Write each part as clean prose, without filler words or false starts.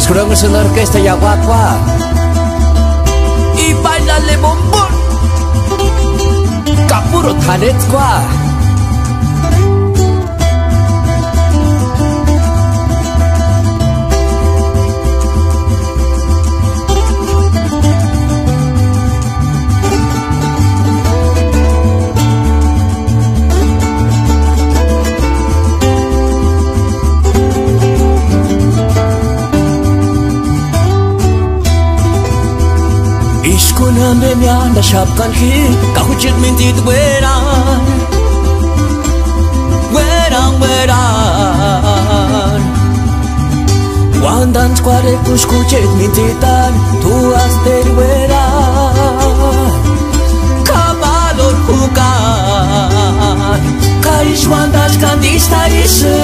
Escuramos en la orquesta Yaguacua y bailale bombón Capuro Tanetzcua. Ishkuna me mianda shapkan ki kahuchit mintit weran Wandan square kushkuchet mintitan tu aster weran Kabalor hukan Kaish wandas kandista isu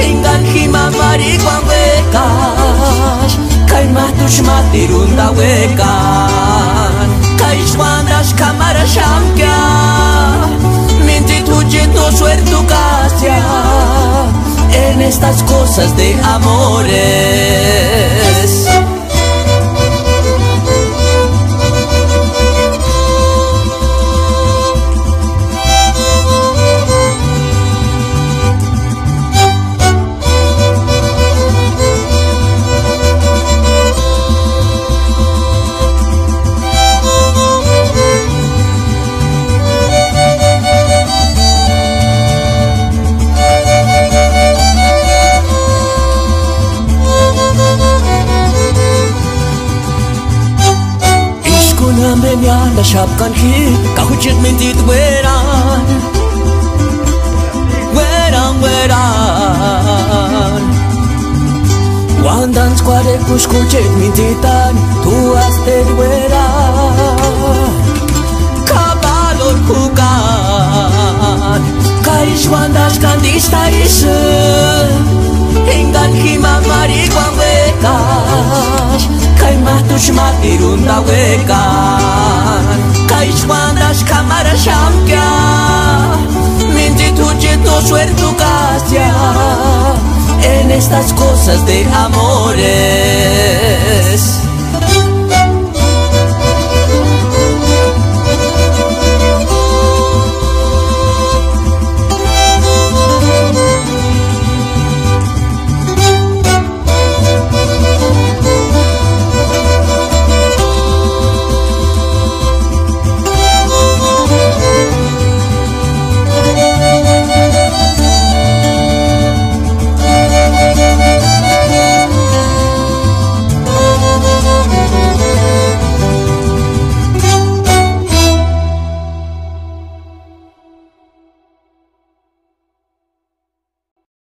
Ingan hima marikwan wekash Kay matush matirunda wekan Kaish wandas kamara shamkya Mintit hujit no suertu kasya En estas cosas de amores Me mianda shapkan ki kahuchit mintit weran Wandan square kushkuchet mintitan tu aster weran Kabalor hukan Kaish wandas kandista isu Ingan hima marikwan wekash Kay matush matirunda wekan Kaish wandas kamara shamkya Mintit hujit no suertu kasya En estas cosas de amores